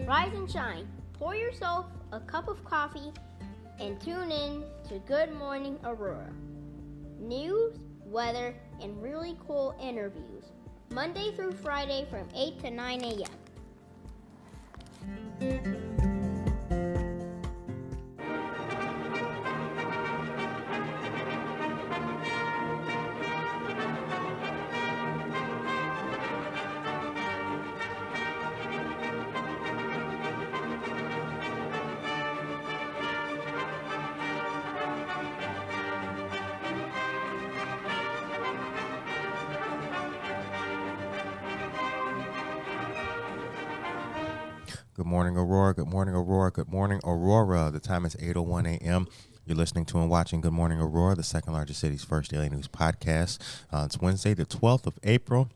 Rise and shine. Pour yourself a cup of coffee and tune in to Good Morning Aurora. News, weather, and really cool interviews. Monday through Friday from 8 to 9 a.m. Good morning, Aurora. Good morning, Aurora. Good morning, Aurora. The time is 8:01 a.m. You're listening to and watching Good Morning Aurora, the second largest city's first daily news podcast. It's Wednesday, the 12th of April.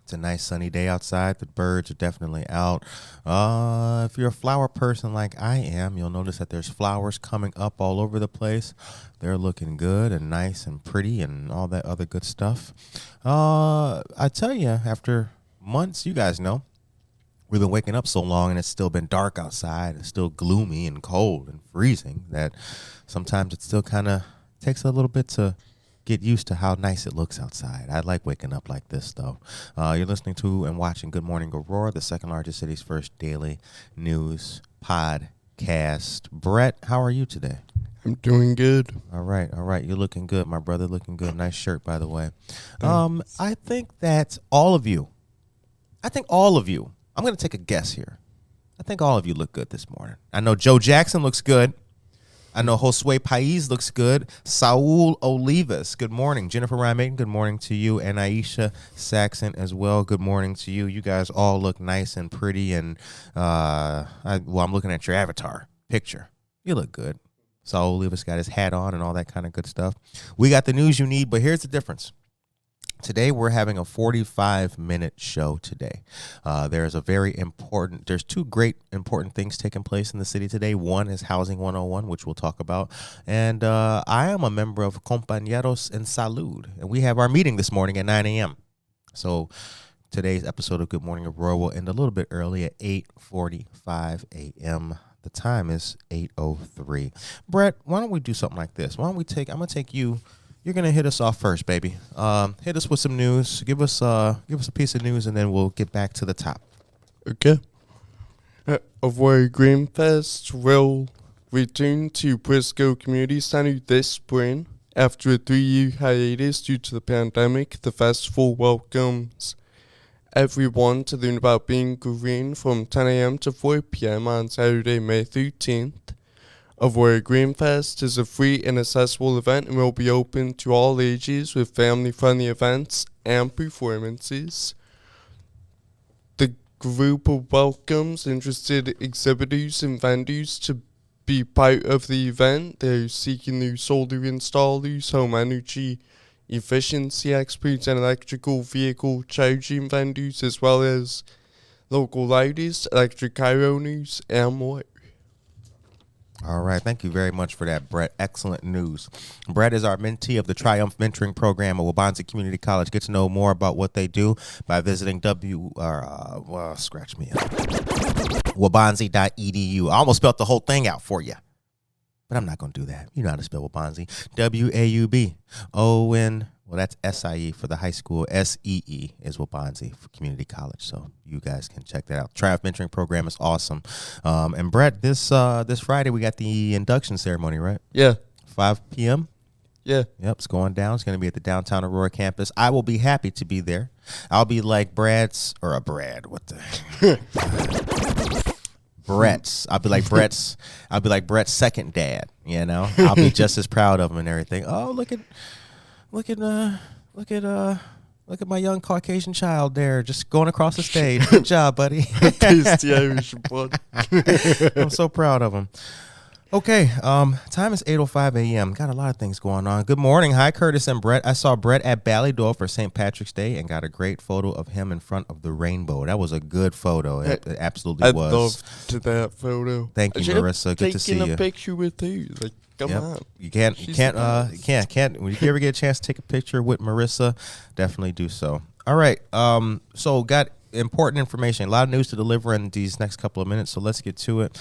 It's a nice sunny day outside. The birds are definitely out. If you're a flower person like I am, you'll notice that there's flowers coming up all over the place. They're looking good and nice and pretty and all that other good stuff. I tell you, after months, you guys know, we've been waking up so long and it's still been dark outside. It's still gloomy and cold and freezing that sometimes it still kind of takes a little bit to get used to how nice it looks outside. I like waking up like this, though. You're listening to and watching Good Morning Aurora, the second largest city's first daily news podcast. Brett, how are you today? I'm doing good. All right. You're looking good, my brother. Looking good. Nice shirt, by the way. I think that all of you, I'm going to take a guess here. I think all of you look good this morning. I know Joe Jackson looks good. I know Josue Pais looks good. Saul Olivas, good morning. Jennifer Ryan, good morning to you. And Aisha Saxon as well, good morning to you. You guys all look nice and pretty. And, I'm looking at your avatar picture. You look good. Saul Olivas got his hat on and all that kind of good stuff. We got the news you need, but here's the difference. Today, we're having a 45-minute show today. There's two great important things taking place in the city today. One is Housing 101, which we'll talk about. And I am a member of Compañeros en Salud. And we have our meeting this morning at 9 a.m. So today's episode of Good Morning Aurora will end a little bit early at 8:45 a.m. The time is 8:03. Brett, why don't we do something like this? I'm going to take you. You're going to hit us off first, baby. Hit us with some news. Give us a piece of news, and then we'll get back to the top. Okay. Aurora Green Fest will return to Prisco Community Center this spring. After a 3-year hiatus due to the pandemic, the festival welcomes everyone to learn about being green from 10 a.m. to 4 p.m. on Saturday, May 13th. Aurora Green Fest is a free and accessible event and will be open to all ages with family-friendly events and performances. The group welcomes interested exhibitors and vendors to be part of the event. They're seeking new solar installers, home energy efficiency experts, and electrical vehicle charging vendors, as well as local artists, electric car owners, and more. All right. Thank you very much for that, Brett. Excellent news. Brett is our mentee of the Triumph Mentoring Program at Waubonsie Community College. Get to know more about what they do by visiting waubonsie.edu. I almost spelled the whole thing out for you, but I'm not going to do that. You know how to spell Waubonsie. WAUBON. Well, that's SIE for the high school. SEE is Waubonsie for community college. So you guys can check that out. Triumph Mentoring Program is awesome. And Brett, this Friday we got the induction ceremony, right? Yeah. 5 p.m. Yeah. Yep, it's going down. It's going to be at the downtown Aurora campus. I will be happy to be there. I'll be like Brett's. I'll be like Brett's second dad, you know? I'll be just as proud of him and everything. Oh, look at my young Caucasian child there just going across the stage. Good job, buddy. Tasty Irish blood. I'm so proud of him. Okay, time is 8:05 a.m. Got a lot of things going on. Good morning. Hi, Curtis and Brett. I saw Brett at Ballydor for St. Patrick's Day and got a great photo of him in front of the rainbow. That was a good photo. It absolutely was. I loved that photo. Thank you, Marissa. Good to see you. Taking a picture with you. Like, come on. You can't. When you ever get a chance to take a picture with Marissa, definitely do so. All right. So got important information. A lot of news to deliver in these next couple of minutes, so let's get to it.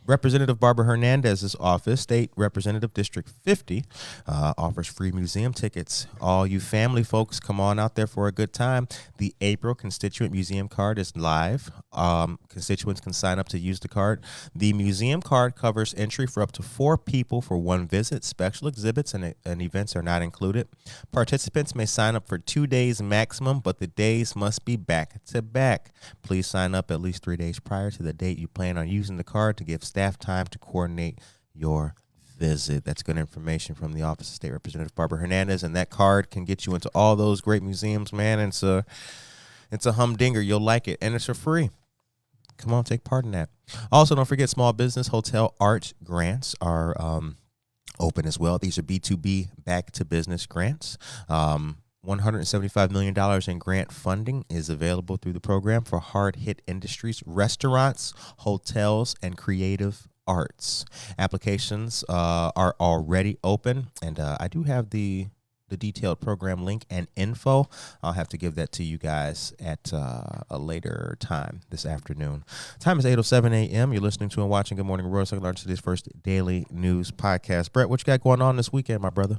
Representative Barbara Hernandez's office, State Representative District 50, offers free museum tickets. All you family folks, come on out there for a good time. The April Constituent Museum Card is live. Constituents can sign up to use the card. The museum card covers entry for up to 4 people for one visit. Special exhibits and events are not included. Participants may sign up for 2 days maximum, but the days must be back to back. Please sign up at least 3 days prior to the date you plan on using the card to give staff time to coordinate your visit. That's good information from the Office of State Representative Barbara Hernandez, and that card can get you into all those great museums, man. It's a humdinger. You'll like it, and it's for free. Come on, take part in that. Also, don't forget small business hotel arts grants are open as well. These are B2B back to business grants. $175 million in grant funding is available through the program for hard-hit industries, restaurants, hotels, and creative arts. Applications are already open, and I do have the detailed program link and info. I'll have to give that to you guys at a later time this afternoon. Time is 8:07 a.m. You're listening to and watching Good Morning Aurora, second largest city's first daily news podcast. Brett, what you got going on this weekend, my brother?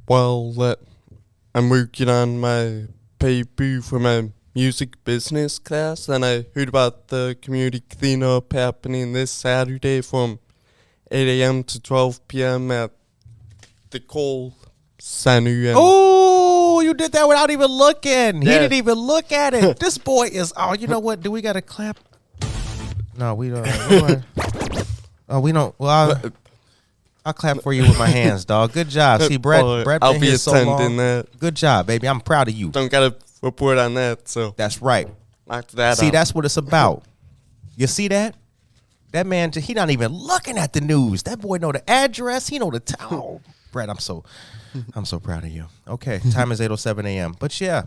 Well, I'm working on my paper for my music business class, and I heard about the community cleanup happening this Saturday from 8 a.m. to 12 p.m. at the Cole Center. Oh, you did that without even looking. He Yeah. didn't even look at it. This boy is, you know what? Do we got to clap? No, we don't. We don't. Well, I'll clap for you with my hands, dog. Good job. See, Brett I'll been be here so long. attending that. Good job, baby. I'm proud of you. Don't got to report on that, so That's right. knock that See, out. that's what it's about. You see that? That man, he not even looking at the news. That boy know the address. He know the town. Oh, Brett, I'm so proud of you. Okay, time is 8:07 a.m. But yeah,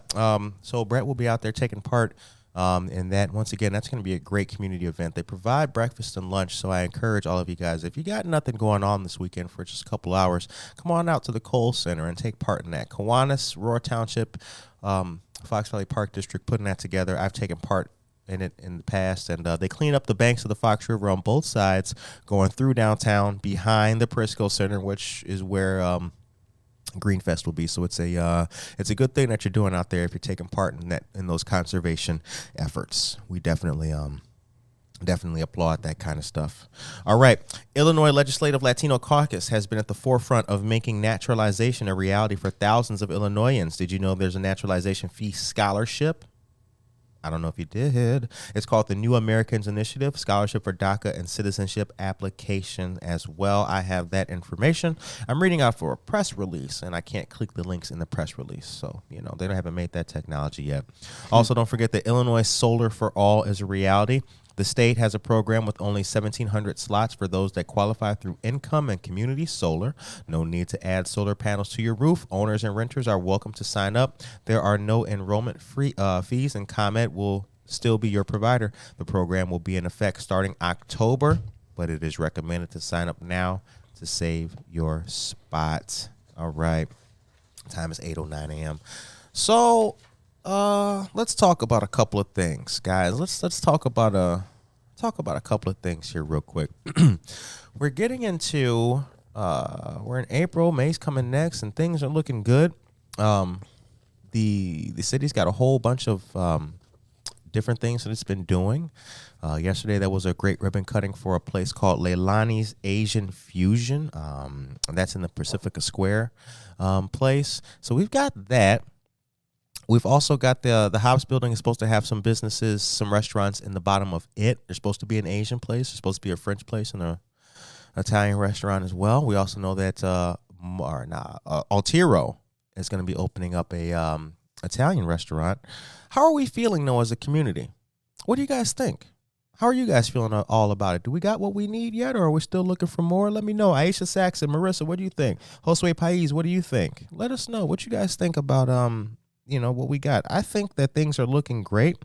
so Brett will be out there taking part in that. Once again, that's going to be a great community event. They provide breakfast and lunch, so I encourage all of you guys, if you got nothing going on this weekend for just a couple hours, come on out to the Cole Center and take part in that. Kiwanis, Aurora Township, Fox Valley Park District putting that together. I've taken part in it in the past, and they clean up the banks of the Fox River on both sides, going through downtown behind the Prisco Center, which is where Greenfest will be. So it's a good thing that you're doing out there if you're taking part in those conservation efforts. We definitely applaud that kind of stuff. All right. Illinois Legislative Latino Caucus has been at the forefront of making naturalization a reality for thousands of Illinoisans. Did you know there's a naturalization fee scholarship? I don't know if you did. It's called the New Americans Initiative, Scholarship for DACA and Citizenship Application as well. I have that information. I'm reading out for a press release, and I can't click the links in the press release. So, they haven't made that technology yet. Also, don't forget that Illinois Solar for All is a reality. The state has a program with only 1,700 slots for those that qualify through income and community solar. No need to add solar panels to your roof. Owners and renters are welcome to sign up. There are no enrollment fees, and ComEd will still be your provider. The program will be in effect starting October, but it is recommended to sign up now to save your spot. All right. Time is 8:09 a.m. So, let's talk about a couple of things, guys. Let's talk about a couple of things here real quick. We're getting into we're in April, May's coming next, and things are looking good. The city's got a whole bunch of different things that it's been doing. Yesterday there was a great ribbon cutting for a place called Leilani's Asian Fusion. And that's in the Pacifica Square place. So we've got that. We've also got the Hobbs building is supposed to have some businesses, some restaurants in the bottom of it. There's supposed to be an Asian place. There's supposed to be a French place and a Italian restaurant as well. We also know that Altiro is going to be opening up a Italian restaurant. How are we feeling, though, as a community? What do you guys think? How are you guys feeling all about it? Do we got what we need yet, or are we still looking for more? Let me know. Aisha Saxon, Marissa, what do you think? Josue Pais, what do you think? Let us know what you guys think about what we got. I think that things are looking great,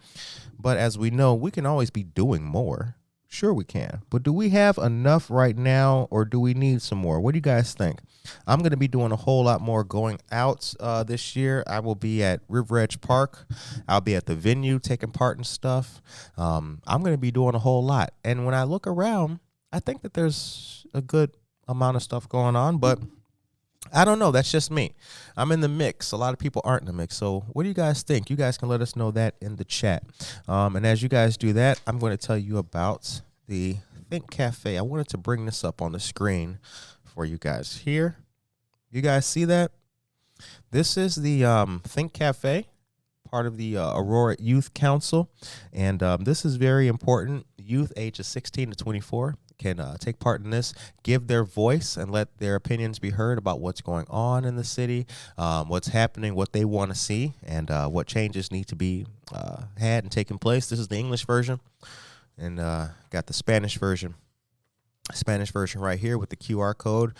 but as we know, we can always be doing more. Sure we can. But do we have enough right now, or do we need some more? What do you guys think? I'm going to be doing a whole lot more going out this year. I will be at River Edge Park. I'll be at the venue taking part in stuff. I'm going to be doing a whole lot. And when I look around, I think that there's a good amount of stuff going on, but I don't know. That's just me. I'm in the mix. A lot of people aren't in the mix. So what do you guys think? You guys can let us know that in the chat. And as you guys do that, I'm going to tell you about the Think Cafe. I wanted to bring this up on the screen for you guys here. You guys see that? This is the Think Cafe, part of the Aurora Youth Council. And this is very important. Youth ages 16 to 24 can take part in this, give their voice, and let their opinions be heard about what's going on in the city, what's happening, what they want to see, and what changes need to be had and taken place. This is the English version, and got the Spanish version. Spanish version right here with the QR code.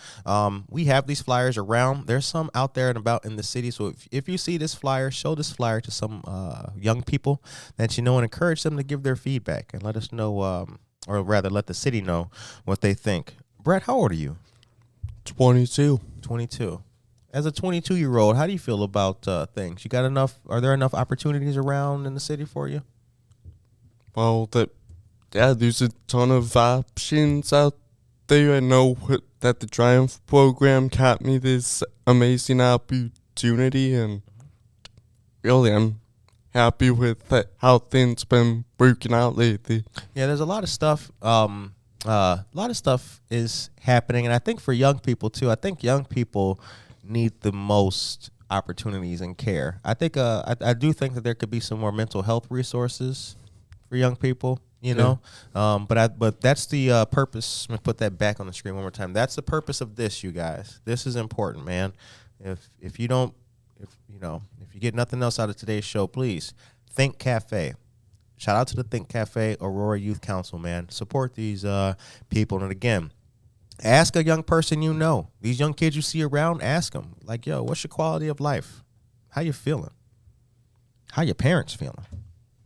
We have these flyers around. There's some out there and about in the city. So if you see this flyer, show this flyer to some young people that you know and encourage them to give their feedback and let us know, or rather let the city know what they think. Brett, how old are you? 22. 22. As a 22-year-old, how do you feel about things? You got enough? Are there enough opportunities around in the city for you? Well, there's a ton of options out there. I know that the Triumph program got me this amazing opportunity, and really, I'm happy with how things been working out lately. Yeah, there's a lot of stuff. A lot of stuff is happening, and I think for young people too. I think young people need the most opportunities and care. I think I do think that there could be some more mental health resources for young people. You know, but that's the purpose. Let me put that back on the screen one more time. That's the purpose of this, you guys. This is important, man. If you get nothing else out of today's show, please Think Cafe. Shout out to the Think Cafe Aurora Youth Council, man. Support these people, and again, ask a young person you know. These young kids you see around, ask them like, "Yo, what's your quality of life? How you feeling? How your parents feeling?"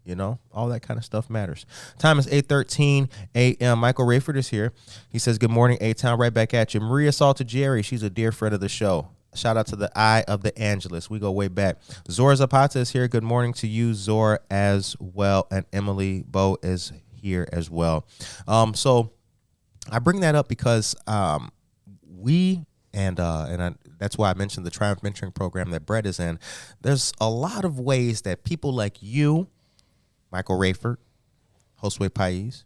You know, all that kind of stuff matters. Time is 8:13 a.m. Michael Rayford is here. He says, "Good morning, A-Town." Right back at you. Maria Salter-Jerry, she's a dear friend of the show. Shout out to the Eye of the Angelus. We go way back. Zora Zapata is here. Good morning to you, Zora, as well. And Emily Bowe is here as well. So I bring that up because that's why I mentioned the Triumph Mentoring Program that Brett is in. There's a lot of ways that people like you, Michael Rayford, Josue Pais,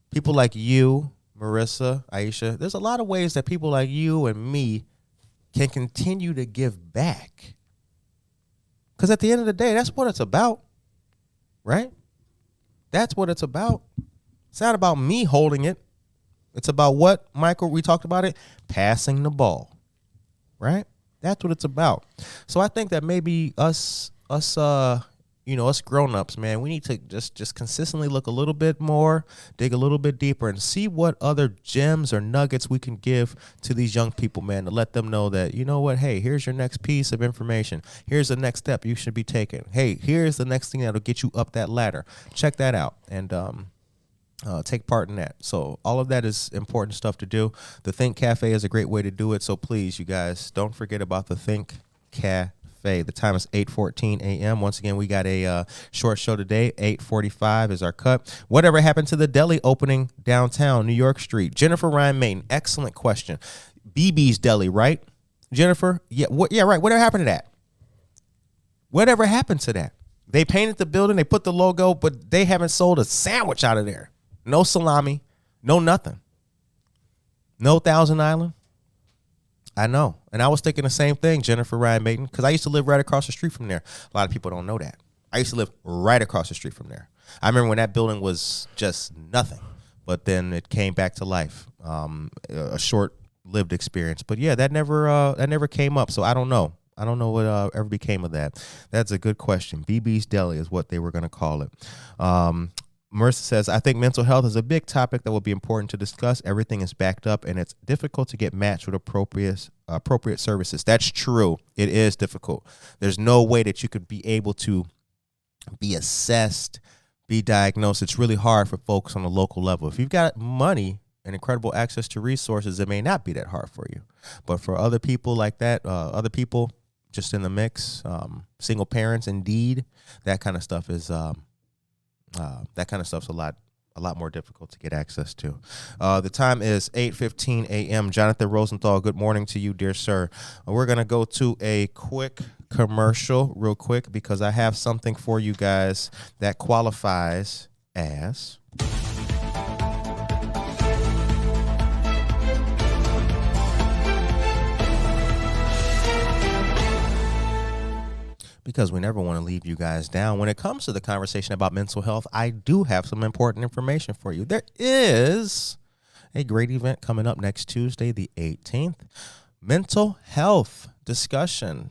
people like you, Marissa, Aisha, there's a lot of ways that people like you and me can continue to give back. Because at the end of the day, that's what it's about, right? That's what it's about. It's not about me holding it. It's about what, Michael, we talked about it, passing the ball, right? That's what it's about. So I think that maybe us grown-ups, man, we need to just consistently look a little bit more, dig a little bit deeper, and see what other gems or nuggets we can give to these young people, man, to let them know that, you know what, hey, here's your next piece of information. Here's the next step you should be taking. Hey, here's the next thing that'll get you up that ladder. Check that out and take part in that. So all of that is important stuff to do. The Think Cafe is a great way to do it. So please, you guys, don't forget about the Think Cafe. The time is 8:14 a.m. Once again, we got a short show today. 8:45 is our cut. Whatever happened to the deli opening downtown New York Street? Jennifer Ryan Mayton, excellent question. BB's Deli, right? Jennifer? Yeah, right. Whatever happened to that? Whatever happened to that? They painted the building, they put the logo, but they haven't sold a sandwich out of there. No salami, no nothing. No Thousand Island. I know. And I was thinking the same thing, Jennifer Ryan Mayton, because I used to live right across the street from there. A lot of people don't know that. I used to live right across the street from there. I remember when that building was just nothing, but then it came back to life. A short-lived experience. But yeah, that never came up, so I don't know. I don't know what ever became of that. That's a good question. BB's Deli is what they were going to call it. Marissa says, I think mental health is a big topic that will be important to discuss. Everything is backed up, and it's difficult to get matched with appropriate services. That's true. It is difficult. There's no way that you could be able to be assessed, be diagnosed. It's really hard for folks on the local level. If you've got money and incredible access to resources, it may not be that hard for you. But for other people like that, other people just in the mix, single parents, indeed, that kind of stuff is that kind of stuff's a lot more difficult to get access to. The time is 8:15 a.m. Jonathan Rosenthal, good morning to you, dear sir. We're going to go to a quick commercial real quick because I have something for you guys that qualifies as... because we never want to leave you guys down. When it comes to the conversation about mental health, I do have some important information for you. There is a great event coming up next Tuesday, the 18th. Mental health discussion.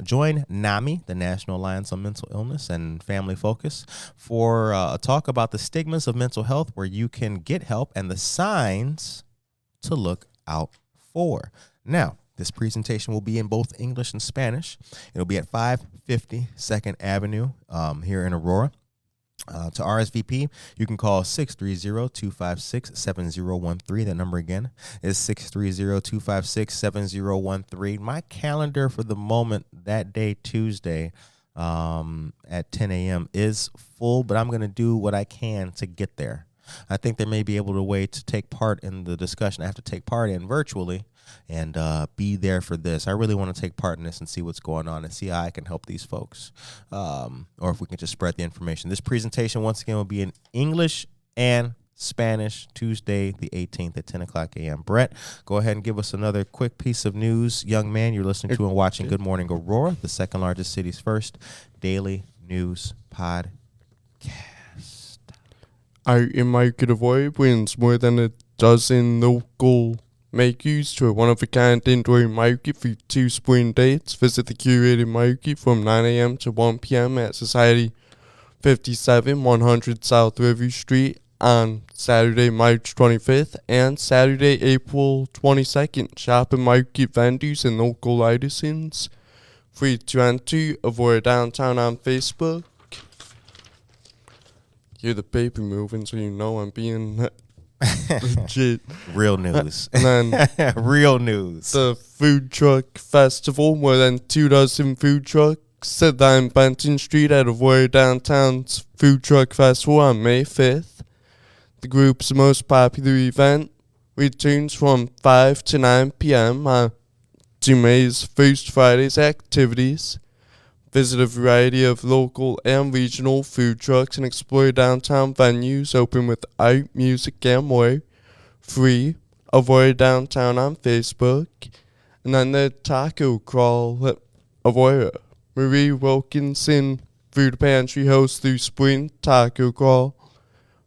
Join NAMI, the National Alliance on Mental Illness and Family Focus, for a talk about the stigmas of mental health, where you can get help and the signs to look out for. Now, this presentation will be in both English and Spanish. It'll be at 550 2nd Avenue here in Aurora. To RSVP, you can call 630-256-7013. That number again is 630-256-7013. My calendar for the moment that day, Tuesday, at 10 a.m. is full, but I'm going to do what I can to get there. I think there may be able to way to take part in the discussion I have to take part in virtually and be there for this. I really want to take part in this and see what's going on and see how I can help these folks, or if we can just spread the information. This presentation, once again, will be in English and Spanish, Tuesday, the 18th at 10 o'clock a.m. Brett, go ahead and give us another quick piece of news. Young man, you're listening to and watching Good Morning Aurora, the second largest city's first daily news podcast. Our in-market avoid wins more than a dozen local makers to a one-of-a-kind indoor market for 2 spring dates. Visit the curated market from 9 a.m. to 1 p.m. at Society 57, 100 South River Street on Saturday, March 25th and Saturday, April 22nd. Shop and market vendors and local artisans. Free to enter. Aurora Downtown on Facebook. Hear the paper moving so you know I'm being legit. Real news. And then real news. The Food Truck Festival, more than 2 dozen food trucks at on Benton Street at Aurora Downtown's Food Truck Festival on May 5th. The group's most popular event returns from 5 to 9 p.m. To May's first Friday's activities. Visit a variety of local and regional food trucks and explore downtown venues open with art, music, and more. Free. Aurora Downtown on Facebook. And then the Taco Crawl at Aurora. Marie Wilkinson Food Pantry hosts the Spring Taco Crawl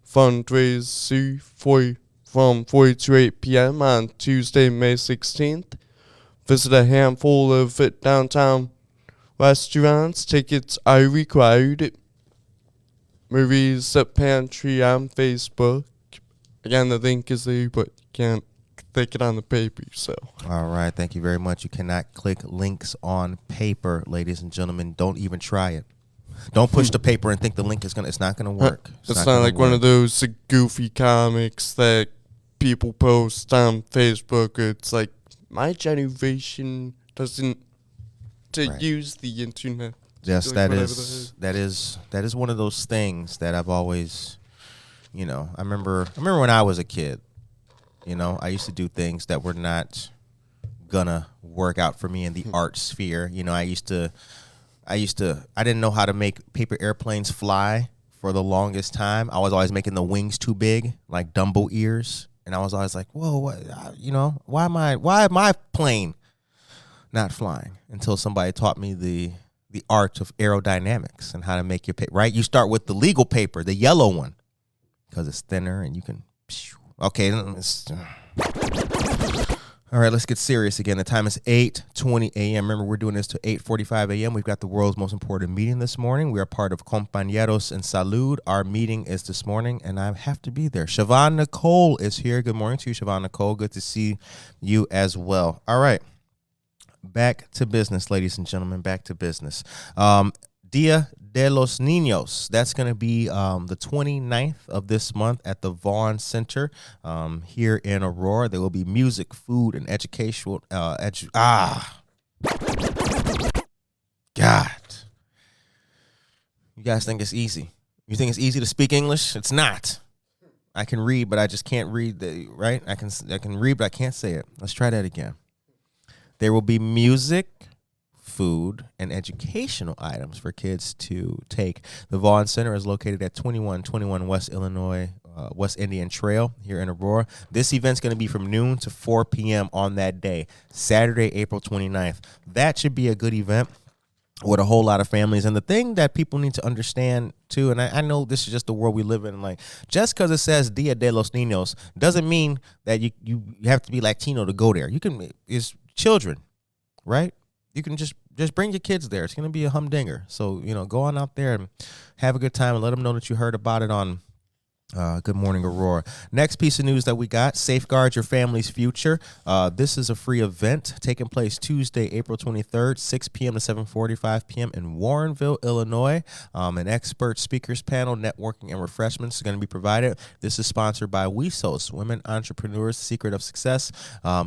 fundraiser from 4 to 8 p.m. on Tuesday, May 16th. Visit a handful of downtown restaurants. Tickets are required. Marie's Pantry on Facebook. Again, the link is there, but you can't click it on the paper. So, all right, thank you very much. You cannot click links on paper, ladies and gentlemen. Don't even try it. Don't push the paper and think the link is it's not gonna work. It's not like one of those goofy comics that people post on Facebook. It's like, my generation doesn't use the internet. Yes, like that is one of those things that I've always, I remember when I was a kid, I used to do things that were not gonna work out for me in the art sphere. I didn't know how to make paper airplanes fly for the longest time. I was always making the wings too big, like Dumbo ears. And I was always like, whoa, why am I plane not flying? Until somebody taught me the art of aerodynamics and how to make your paper, right? You start with the legal paper, the yellow one, because it's thinner and you can, okay. All right, let's get serious again. The time is 8:20 a.m. Remember, we're doing this to 8:45 a.m. We've got the world's most important meeting this morning. We are part of Compañeros en Salud. Our meeting is this morning, and I have to be there. Siobhan Nicole is here. Good morning to you, Siobhan Nicole. Good to see you as well. All right, back to business, ladies and gentlemen. Back to business. Dia de los Niños. That's going to be the 29th of this month at the Vaughn Center here in Aurora. There will be music, food, and educational. God. You guys think it's easy? You think it's easy to speak English? It's not. I can read, but I just can't read right? I can read, but I can't say it. Let's try that again. There will be music, food, and educational items for kids to take. The Vaughn Center is located at 2121 West Indian Trail here in Aurora. This event's going to be from noon to 4 p.m. on that day, Saturday, April 29th. That should be a good event with a whole lot of families. And the thing that people need to understand too, and I know this is just the world we live in, like just because it says Dia de los Niños doesn't mean that you have to be Latino to go there. You can, it's children, right? You can just bring your kids there. It's going to be a humdinger. So, go on out there and have a good time and let them know that you heard about it on Good Morning Aurora. Next piece of news that we got, Safeguard Your Family's Future. This is a free event taking place Tuesday, April 23rd, 6 p.m. to 7:45 p.m. in Warrenville, Illinois. An expert speakers panel, networking, and refreshments are going to be provided. This is sponsored by WESOS, Women Entrepreneurs, Secret of Success.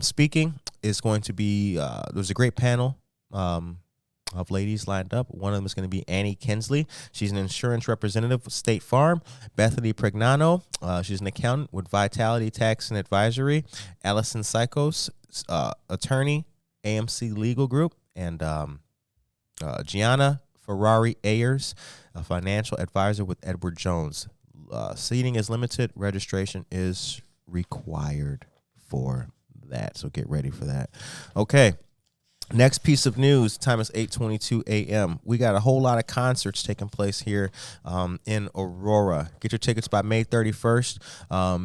Speaking is going to be, there's a great panel of ladies lined up. One of them is going to be Annie Kinsley. She's an insurance representative with State Farm. Bethany Pregnano, she's an accountant with Vitality Tax and Advisory. Allison Psychos, attorney, AMC Legal Group. And Gianna Ferrari Ayers, a financial advisor with Edward Jones. Seating is limited. Registration is required for that. So get ready for that. Okay. Next piece of news, time is 8:22 a.m. We got a whole lot of concerts taking place here in Aurora. Get your tickets by May 31st,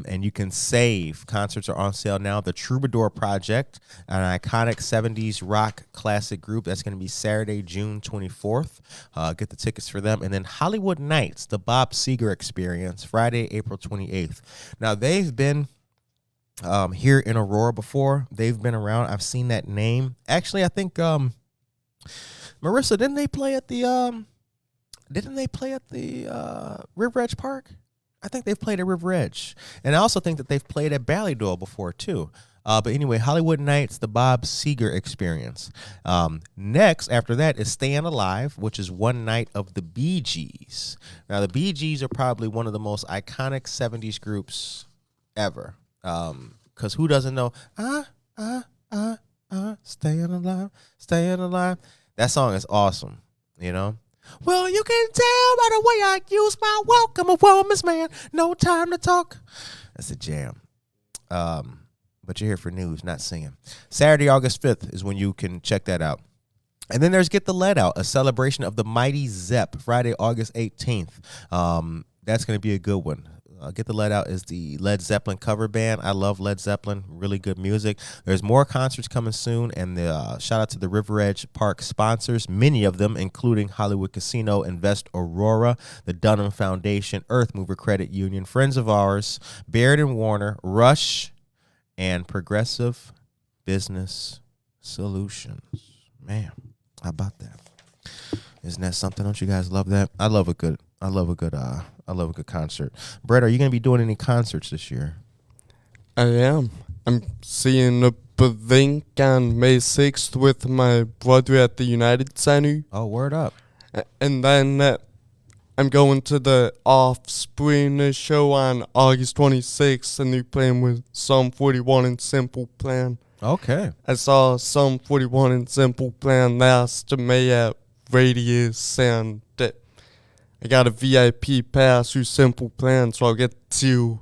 and you can save. Concerts are on sale now. The Troubadour Project, an iconic 70s rock classic group. That's going to be Saturday, June 24th. Get the tickets for them. And then Hollywood Nights, the Bob Seger Experience, Friday, April 28th. Now, they've been here in Aurora before. They've been around. I've seen that name. Actually, I think Marissa, didn't they play at the River Edge Park? I think they've played at River Edge. And I also think that they've played at Ballydoyle before too. But anyway, Hollywood Nights, the Bob Seger Experience. Next, after that, is Staying Alive, which is one night of the Bee Gees. Now, the Bee Gees are probably one of the most iconic 70s groups ever. Because who doesn't know, staying alive. That song is awesome, Well, you can tell by the way I use my welcome a woman's man. No time to talk. That's a jam. But you're here for news, not singing. Saturday, August 5th is when you can check that out. And then there's Get the Lead Out, a celebration of the Mighty Zepp, Friday, August 18th. That's going to be a good one. Get the Lead Out is the Led Zeppelin cover band. I love Led Zeppelin. Really good music. There's more concerts coming soon, and shout out to the River Edge Park sponsors, many of them, including Hollywood Casino, Invest Aurora, the Dunham Foundation, Earth Mover Credit Union, Friends of Ours, Baird and Warner, Rush, and Progressive Business Solutions. Man, how about that? Isn't that something? Don't you guys love that? I love a good concert. Brett, are you going to be doing any concerts this year? I am. I'm seeing a Blink on May 6th with my brother at the United Center. Oh, word up. And then I'm going to the Offspring show on August 26th, and they're playing with Sum 41 and Simple Plan. Okay. I saw Sum 41 and Simple Plan last May at Radius, and I got a VIP pass through Simple Plan, so I'll get to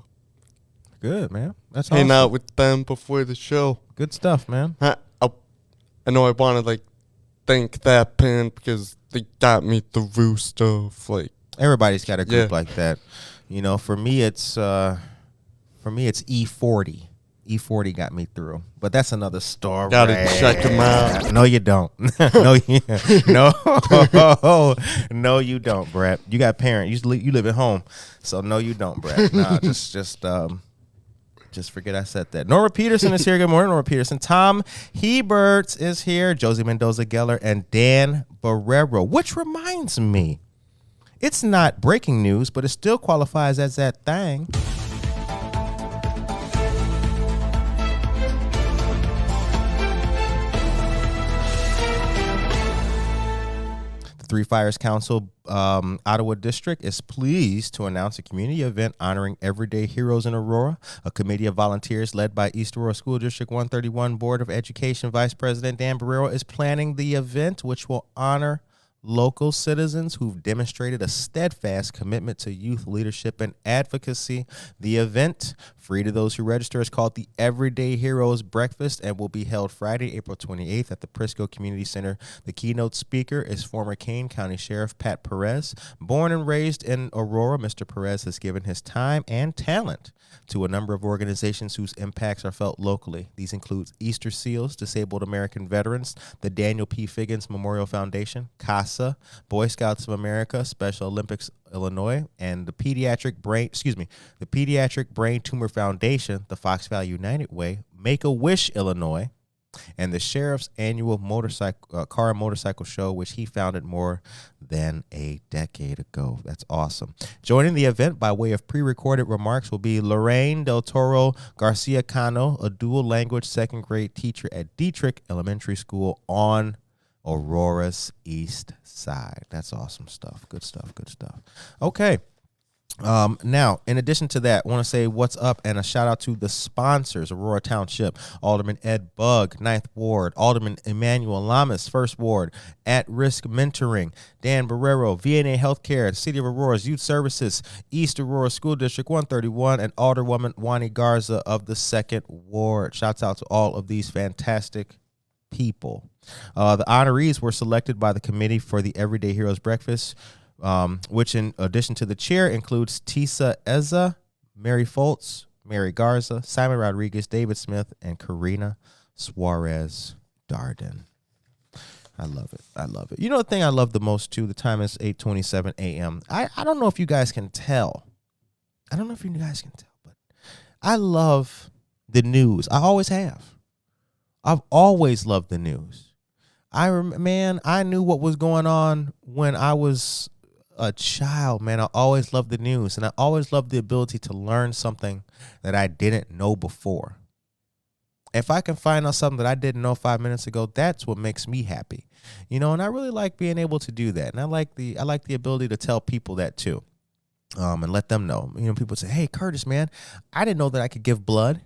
good, man. That's hang awesome. out with them before the show. Good stuff, man. I know I want to thank that band because they got me through stuff. Everybody's got a group like that. For me it's E40. E40 got me through, but that's another story. Gotta check them out. No, you don't. No, you don't, Brett. You got parents. You live at home, so no, you don't, Brett. Nah, just Just forget I said that. Nora Peterson is here. Good morning, Nora Peterson. Tom Hebert is here. Josie Mendoza-Geller and Dan Barrero, which reminds me, it's not breaking news, but it still qualifies as that thing. Three Fires Council, Ottawa District is pleased to announce a community event honoring everyday heroes in Aurora. A committee of volunteers led by East Aurora School District 131 Board of Education Vice President Dan Barrero is planning the event, which will honor local citizens who've demonstrated a steadfast commitment to youth leadership and advocacy. The event, free to those who register, is called the Everyday Heroes Breakfast and will be held Friday, April 28th at the Prisco Community Center. The keynote speaker is former Kane County Sheriff Pat Perez. Born and raised in Aurora, Mr. Perez has given his time and talent to a number of organizations whose impacts are felt locally. These include Easter Seals, Disabled American Veterans, the Daniel P. Figgins Memorial Foundation, CASA, Boy Scouts of America, Special Olympics Illinois, and the Pediatric Brain Tumor Foundation, the Fox Valley United Way, Make-A-Wish Illinois, and the Sheriff's annual car and motorcycle show, which he founded more than a decade ago. That's awesome. Joining the event by way of pre-recorded remarks will be Lorraine Del Toro Garcia Cano, a dual language second grade teacher at Dietrich Elementary School on Aurora's East Side. That's awesome stuff. Good stuff. Good stuff. Okay. Now, in addition to that, I want to say what's up and a shout out to the sponsors: Aurora Township, Alderman Ed Bugg, 9th Ward, Alderman Emmanuel Lamas, 1st Ward, At Risk Mentoring, Dan Barrero, VNA Healthcare, City of Aurora's Youth Services, East Aurora School District 131, and Alderwoman Wani Garza of the 2nd Ward. Shouts out to all of these fantastic people. The honorees were selected by the committee for the Everyday Heroes Breakfast, which in addition to the chair includes Tisa Eza, Mary Foltz, Mary Garza, Simon Rodriguez, David Smith, and Karina Suarez Darden. I love it. I love it. You know the thing I love the most, too? The time is 8:27 a.m. I don't know if you guys can tell. But I love the news. I always have. I've always loved the news. I knew what was going on when I was a child, man. I always loved the news, and I always loved the ability to learn something that I didn't know before. If I can find out something that I didn't know 5 minutes ago, that's what makes me happy. And I really like being able to do that. And I like the ability to tell people that too. And let them know. People say, "Hey, Curtis, man, I didn't know that I could give blood.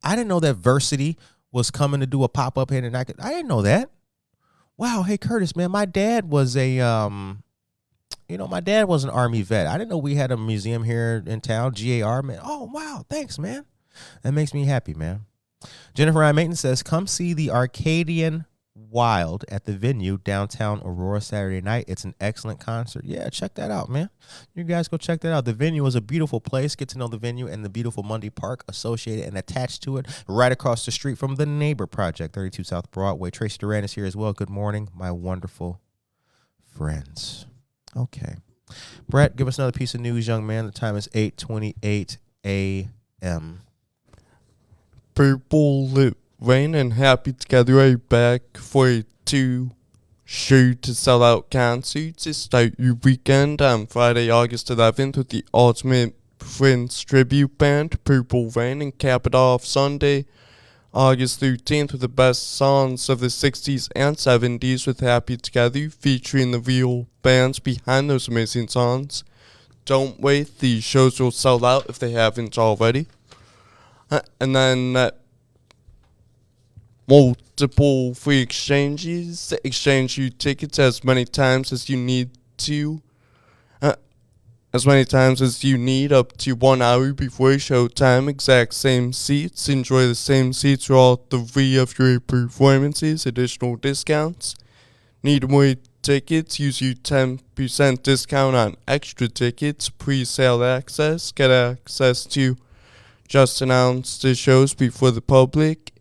I didn't know that Versity was coming to do a pop-up here, and I didn't know that. Wow, hey, Curtis, man, my dad was an Army vet. I didn't know we had a museum here in town, GAR, man. Oh, wow, thanks, man. That makes me happy, man." Jennifer Ryan Mayton says, "Come see the Arcadian Wild at the venue downtown Aurora Saturday night. It's an excellent concert." Yeah, check that out, man. You guys go check that out. The venue is a beautiful place. Get to know the venue and the beautiful Mundy Park associated and attached to it, right across the street from the Neighbor Project, 32 South Broadway. Tracy Duran is here as well. Good morning, my wonderful friends. Okay. Brett, give us another piece of news, young man. The time is 8:28 a.m. Purple Lip Rain and Happy Together are back for a 2-show to sell out concert to start your weekend on Friday, August 11th with the Ultimate Friends Tribute Band, Purple Rain, and cap it off Sunday, August 13th with the best songs of the 60s and 70s with Happy Together, featuring the real bands behind those amazing songs. Don't wait, these shows will sell out if they haven't already. And then multiple free exchanges. Exchange your tickets as many times as you need to. As many times as you need, up to 1 hour before showtime. Exact same seats. Enjoy the same seats for all 3 of your performances. Additional discounts. Need more tickets? Use your 10% discount on extra tickets. Pre-sale access. Get access to just announced the shows before the public.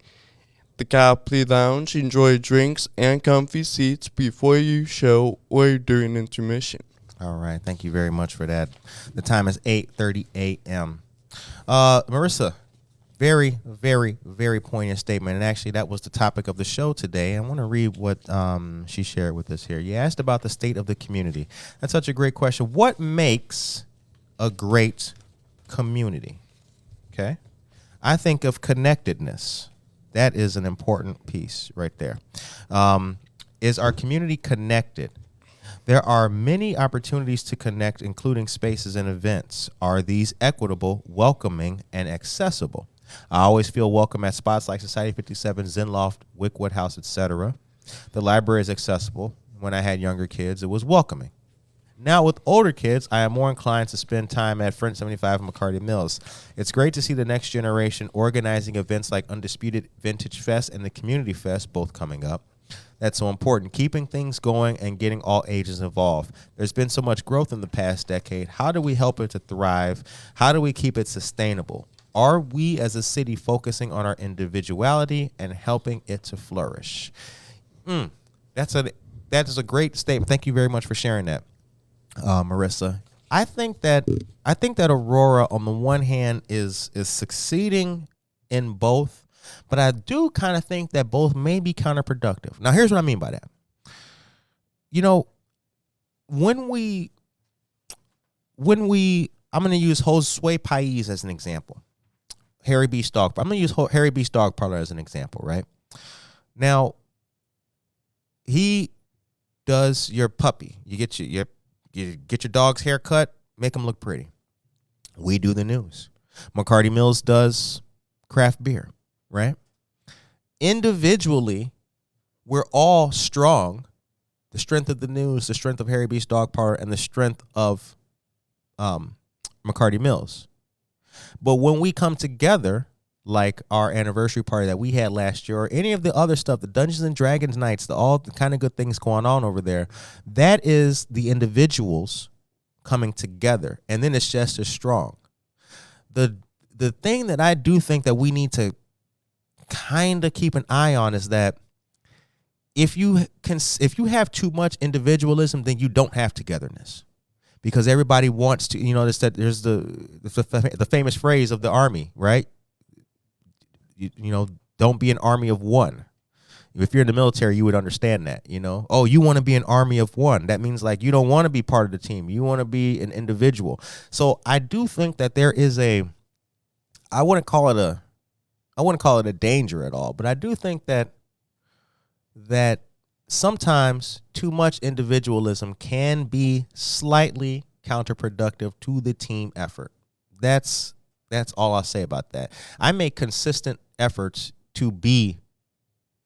The Copley Lounge. Enjoy drinks and comfy seats before your show or during intermission. All right. Thank you very much for that. The time is 8:30 a.m. Marissa, Very, very, very poignant statement. And actually, that was the topic of the show today. I want to read what she shared with us here. You asked about the state of the community. That's such a great question. What makes a great community? Okay. I think of connectedness. That is an important piece right there. Is our community connected? There are many opportunities to connect, including spaces and events. Are these equitable, welcoming, and accessible? I always feel welcome at spots like Society 57, Zen Loft, Wickwood House, etc. The library is accessible. When I had younger kids, it was welcoming. Now with older kids, I am more inclined to spend time at Front 75 and McCarty Mills. It's great to see the next generation organizing events like Undisputed Vintage Fest and the Community Fest, both coming up. That's so important, keeping things going and getting all ages involved. There's been so much growth in the past decade. How do we help it to thrive? How do we keep it sustainable? Are we as a city focusing on our individuality and helping it to flourish? That is a great statement. Thank you very much for sharing that, Marissa. I think that Aurora, on the one hand, is succeeding in both, but I do kind of think that both may be counterproductive. Now, here's what I mean by that. You know, when we, I'm going to use Josue País as an example. Harry B. Dog. I'm going to use Harry B. Dog Parlor as an example, right? Now, he does your puppy. You get you get your dog's hair cut, make him look pretty. We do the news. McCarty Mills does craft beer, right? Individually, we're all strong. The strength of the news, the strength of Harry B's Dog Parlor, and the strength of McCarty Mills. But when we come together, like our anniversary party that we had last year, or any of the other stuff, the Dungeons and Dragons nights, all the kind of good things going on over there, that is the individuals coming together, and then it's just as strong. The thing that I do think that we need to kind of keep an eye on is that if you have too much individualism, then you don't have togetherness. Because everybody wants to, there's the famous phrase of the Army, right? Don't be an army of one. If you're in the military, you would understand that, Oh, you want to be an army of one. That means like you don't want to be part of the team. You want to be an individual. So I do think that there is I wouldn't call it a danger at all, but I do think that sometimes too much individualism can be slightly counterproductive to the team effort. That's all I'll say about that. I make consistent efforts to be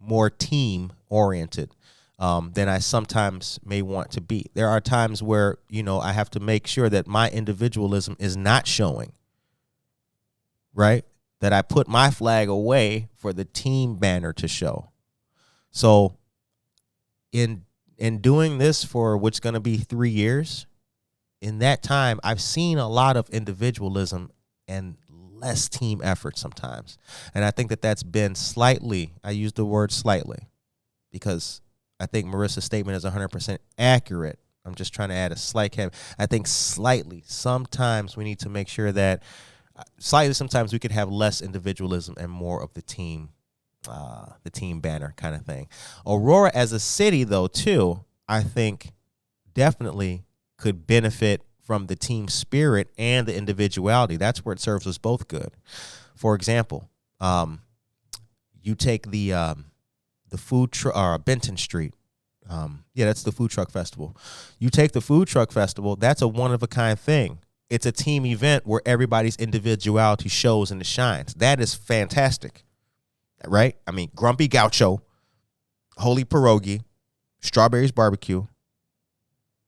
more team oriented than I sometimes may want to be. There are times where, I have to make sure that my individualism is not showing, right? That I put my flag away for the team banner to show. So in doing this for what's going to be 3 years, in that time, I've seen a lot of individualism and less team effort sometimes. And I think that that's been slightly, I use the word slightly, because I think Marissa's statement is 100% accurate. I'm just trying to add a slight caveat. I think slightly, sometimes we need to make sure that, sometimes we could have less individualism and more of the team banner kind of thing. Aurora as a city, though, too, I think definitely could benefit from the team spirit and the individuality. That's where it serves us both good. For example, you take the food truck, or Benton Street. That's the food truck festival. You take the food truck festival. That's a one of a kind thing. It's a team event where everybody's individuality shows and it shines. That is fantastic. Right? I mean, Grumpy Gaucho, Holy Pierogi, Strawberries Barbecue,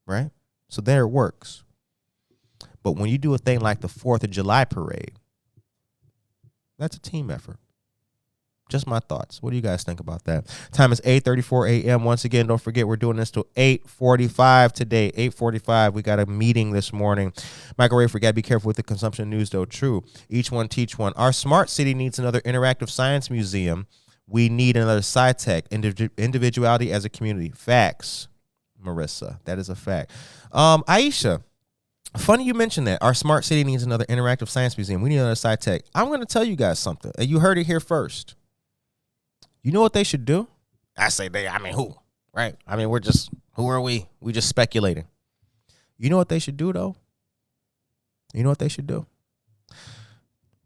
right? So there it works. But when you do a thing like the 4th of July parade, that's a team effort. Just my thoughts. What do you guys think about that? Time is 8:34 a.m. Once again, don't forget we're doing this till 8:45 today. 8:45. We got a meeting this morning. Michael Rayford, got to be careful with the consumption news, though. True. Each one teach one. Our smart city needs another interactive science museum. We need another SciTech. Individuality as a community. Facts, Marissa. That is a fact. Aisha, Funny you mentioned that. Our smart city needs another interactive science museum. We need another sci-tech. I'm going to tell you guys something. And you heard it here first. You know what they should do? I say they, I mean who? Right? I mean, who are we? We just speculating. You know what they should do, though? You know what they should do?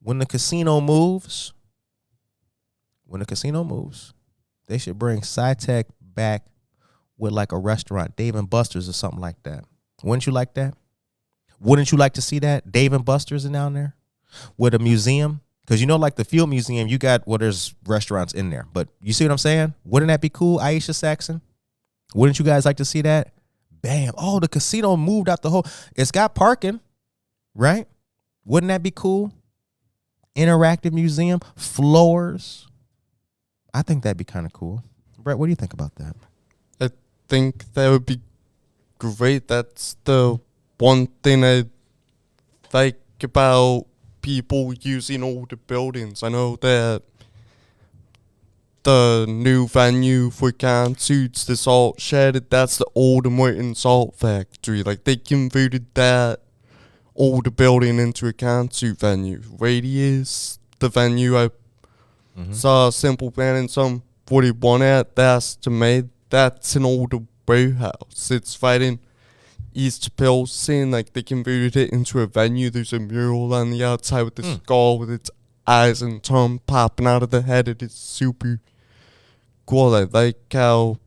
When the casino moves, they should bring sci-tech back with like a restaurant, Dave and Buster's or something like that. Wouldn't you like that? Wouldn't you like to see that? Dave and Buster's are down there with a museum. Because like the Field Museum, you got, there's restaurants in there. But you see what I'm saying? Wouldn't that be cool, Aisha Saxon? Wouldn't you guys like to see that? Bam. Oh, the casino moved out the whole. It's got parking, right? Wouldn't that be cool? Interactive museum, floors. I think that'd be kind of cool. Brett, what do you think about that? I think that would be great. That's the one thing I like about people using older buildings. I know that the new venue for concerts, the salt shed, that's the old Morton Salt Factory. Like, they converted that older building into a concert venue. Radius, the venue I saw Simple Plan and some 41 at, that's an older warehouse. It's right in East Pilsen. Like, they converted it into a venue. There's a mural on the outside with the skull with its eyes and tongue popping out of the head. It is super cool. I like how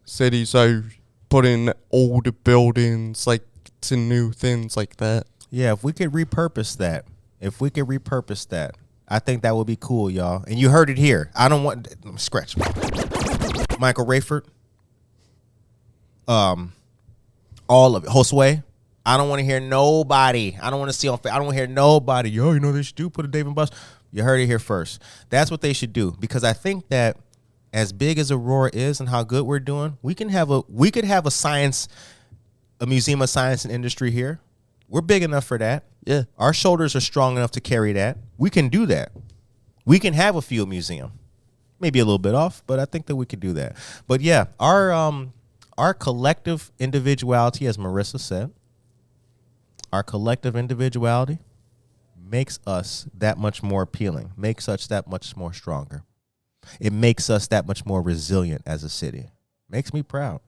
cities are putting older buildings like to new things like that. Yeah, if we could repurpose that, I think that would be cool, y'all. And you heard it here. I don't want scratch. Michael Rayford. All of it. Josue. I don't want to hear nobody. I don't want to see on. I don't want to hear nobody. Yo, they should do put a Dave and Buster. You heard it here first. That's what they should do, because I think that as big as Aurora is and how good we're doing, we could have a museum of science and industry here. We're big enough for that. Yeah. Our shoulders are strong enough to carry that. We can do that. We can have a field museum. Maybe a little bit off, but I think that we could do that. But yeah, our collective individuality, as Marissa said, our collective individuality makes us that much more appealing, makes us that much more stronger. It makes us that much more resilient as a city. Makes me proud.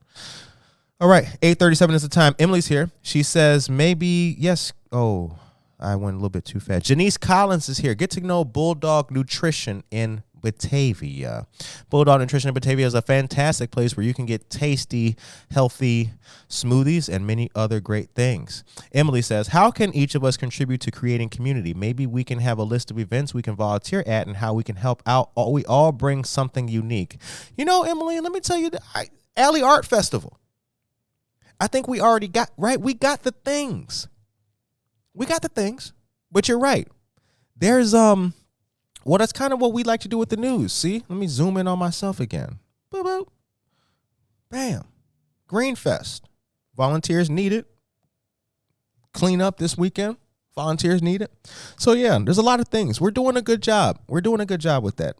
All right, 8:37 is the time. Emily's here. She says maybe, yes. Oh, I went a little bit too fast. Janice Collins is here. Get to know Bulldog Nutrition in Batavia. Bulldog Nutrition in Batavia is a fantastic place where you can get tasty, healthy smoothies and many other great things. Emily says, how can each of us contribute to creating community? Maybe we can have a list of events we can volunteer at and how we can help out. We all bring something unique. Emily, let me tell you, Alley Art Festival. I think we already got, right? We got the things. But you're right. There's, well, that's kind of what we like to do with the news. See, let me zoom in on myself again. Boop, boop. Bam. Greenfest. Volunteers needed. Clean up this weekend. Volunteers needed. So yeah, there's a lot of things. We're doing a good job. With that.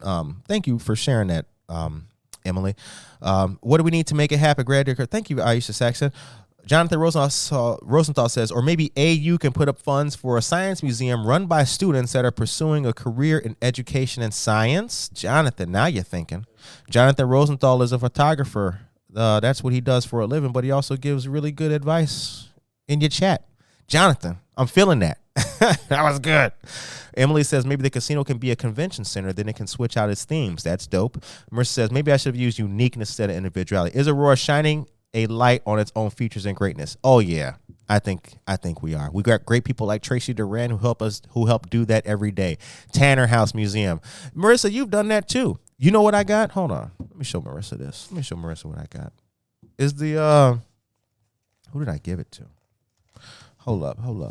Thank you for sharing that, Emily. What do we need to make it happen? Grad, thank you, Aisha Saxon. Jonathan Rosenthal says, or maybe AU can put up funds for a science museum run by students that are pursuing a career in education and science. Jonathan, now you're thinking. Jonathan Rosenthal is a photographer. That's what he does for a living, but he also gives really good advice in your chat. Jonathan, I'm feeling that. That was good. Emily says maybe the casino can be a convention center, then it can switch out its themes. That's dope. Marissa says maybe I should have used uniqueness instead of individuality. Is Aurora shining a light on its own features and greatness? Oh yeah, I think we are. We got great people like Tracy Duran who help do that every day. Tanner House Museum. Marissa, you've done that too. You know what I got? Hold on. Let me show Marissa this. Let me show Marissa what I got. Is the who did I give it to? Hold up. Hold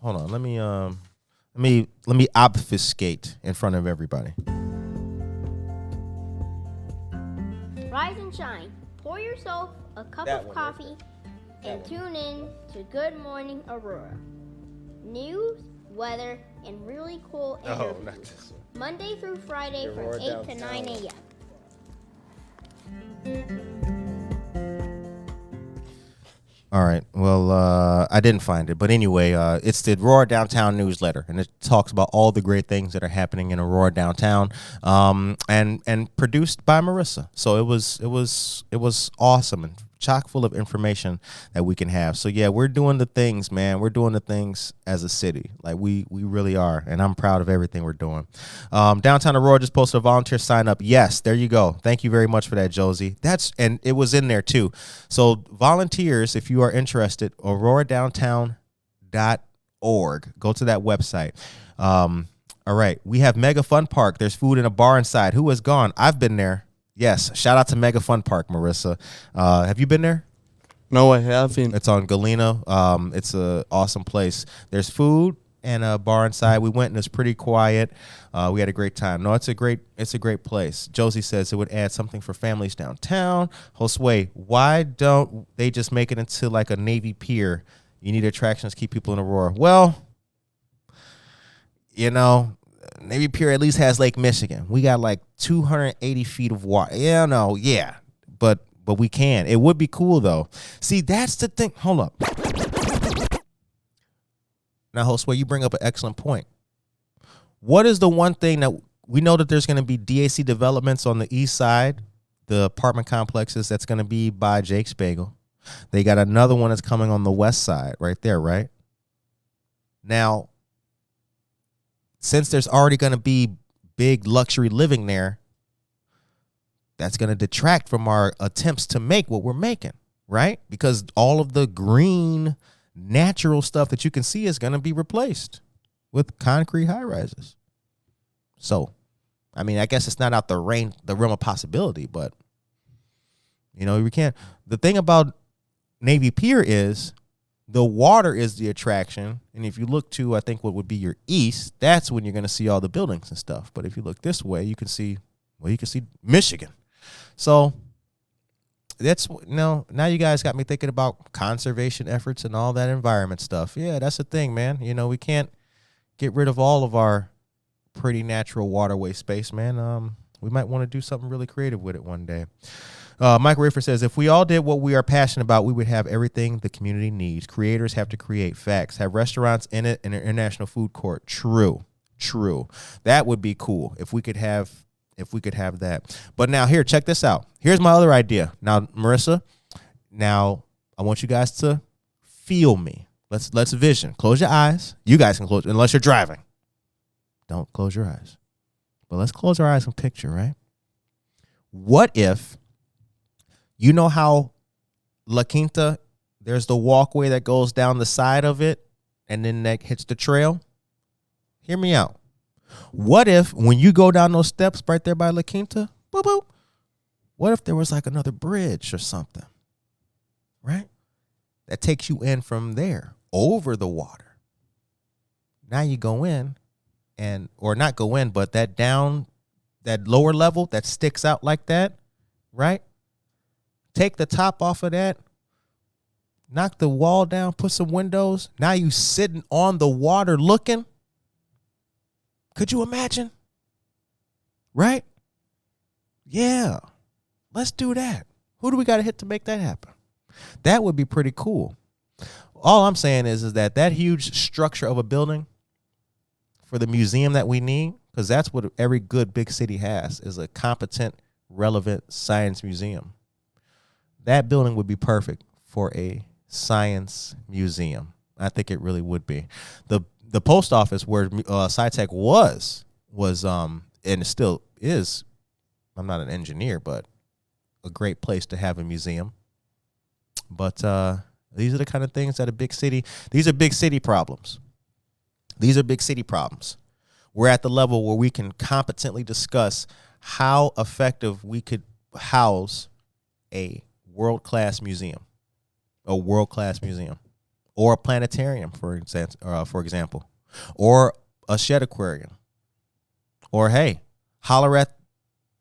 on. Let me obfuscate in front of everybody. Rise and shine. Pour yourself a cup of coffee and tune in to Good Morning Aurora. News, weather, and really cool interviews. Oh, not this one. Monday through Friday from 8 to 9 a.m. All right. Well, I didn't find it, but anyway, it's the Aurora Downtown newsletter, and it talks about all the great things that are happening in Aurora Downtown, and produced by Marissa. So it was awesome and chock full of information that we can have. So yeah, we're doing the things, man. We're doing the things as a city, like we really are, and I'm proud of everything we're doing. Downtown Aurora just posted a volunteer sign up. Yes, there you go. Thank you very much for that, Josie. And it was in there too. So volunteers, if you are interested, auroradowntown.org. Go to that website. All right, we have Mega Fun Park. There's food in a bar inside. Who has gone? I've been there. Yes, shout out to Mega Fun Park, Marissa. Have you been there? No, I haven't. It's on Galena. It's an awesome place. There's food and a bar inside. We went and it's pretty quiet. We had a great time. No, it's a great place. Josie says it would add something for families downtown. Josue, why don't they just make it into like a Navy pier? You need attractions to keep people in Aurora. Well, Navy Pier at least has Lake Michigan. We got like 280 feet of water. Yeah. But we can. It would be cool though. See, that's the thing. Hold up. Now, Josue, you bring up an excellent point. What is the one thing that we know that there's going to be DAC developments on the east side, the apartment complexes that's going to be by Jake's Bagel. They got another one that's coming on the west side right there, right? Now, since there's already going to be big luxury living there, that's going to detract from our attempts to make what we're making, right? Because all of the green, natural stuff that you can see is going to be replaced with concrete high rises. So, I mean, I guess it's not out the realm of possibility, but, we can't. The thing about Navy Pier is the water is the attraction, and if you look to, I think, what would be your east, that's when you're going to see all the buildings and stuff. But if you look this way, you can see Michigan. So that's, now you guys got me thinking about conservation efforts and all that environment stuff. Yeah, that's the thing, man. We can't get rid of all of our pretty natural waterway space, man. We might want to do something really creative with it one day. Mike Rayford says, if we all did what we are passionate about, we would have everything the community needs. Creators have to create. Facts. Have restaurants in it and an international food court. True. That would be cool if we could have that. But now here, check this out. Here's my other idea. Now, Marissa, I want you guys to feel me. Let's vision. Close your eyes. You guys can close, unless you're driving. Don't close your eyes. But let's close our eyes and picture, right? What if, how La Quinta, there's the walkway that goes down the side of it, and then that hits the trail? Hear me out. What if when you go down those steps right there by La Quinta, boop, boop, what if there was like another bridge or something, right? That takes you in from there over the water. Now you go in or not go in, but that lower level that sticks out like that, right? Take the top off of that, knock the wall down, put some windows. Now you sitting on the water looking. Could you imagine? Right? Yeah. Let's do that. Who do we got to hit to make that happen? That would be pretty cool. All I'm saying is that huge structure of a building for the museum that we need, because that's what every good big city has, is a competent, relevant science museum. That building would be perfect for a science museum. I think it really would be. The post office where SciTech was and it still is, I'm not an engineer, but a great place to have a museum. But these are the kind of things that these are big city problems. We're at the level where we can competently discuss how effective we could house a world-class museum, or a planetarium, for example, or a shed aquarium, or hey, holler at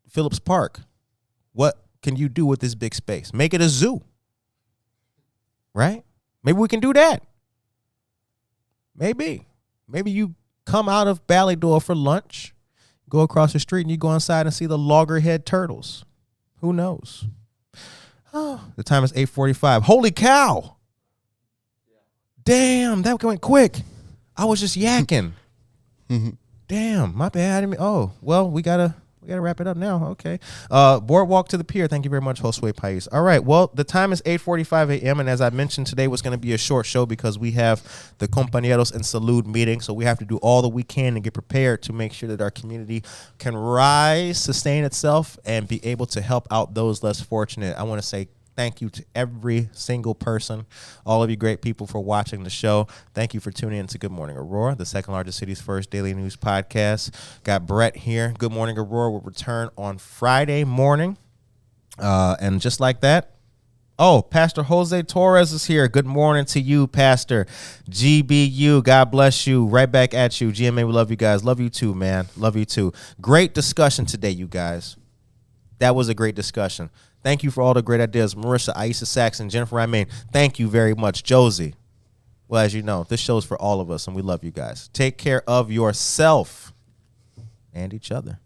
Phillips Park. What can you do with this big space? Make it a zoo, right? Maybe we can do that. Maybe you come out of Ballydor for lunch, go across the street, and you go inside and see the loggerhead turtles. Who knows? Oh, the time is 8:45. Holy cow! Damn, that went quick. I was just yakking. Damn, my bad. I didn't oh, well, we gotta wrap it up now. Okay. Boardwalk to the Pier. Thank you very much, Josue Pais. All right. Well, the time is 8:45 a.m. And as I mentioned, today was going to be a short show because we have the Compañeros and Salud meeting. So we have to do all that we can to get prepared to make sure that our community can rise, sustain itself, and be able to help out those less fortunate. I want to say thank you to every single person, all of you great people for watching the show. Thank you for tuning in to Good Morning Aurora, the second largest city's first daily news podcast. Got Brett here. Good Morning Aurora will return on Friday morning. And just like that, Pastor Jose Torres is here. Good morning to you, Pastor. GBU, God bless you. Right back at you. GMA, we love you guys. Love you too, man. Love you too. Great discussion today, you guys. That was a great discussion. Thank you for all the great ideas. Marissa, Aisha Saxon, Jennifer Rymain, thank you very much. Josie, well, as you know, this show's for all of us, and we love you guys. Take care of yourself and each other.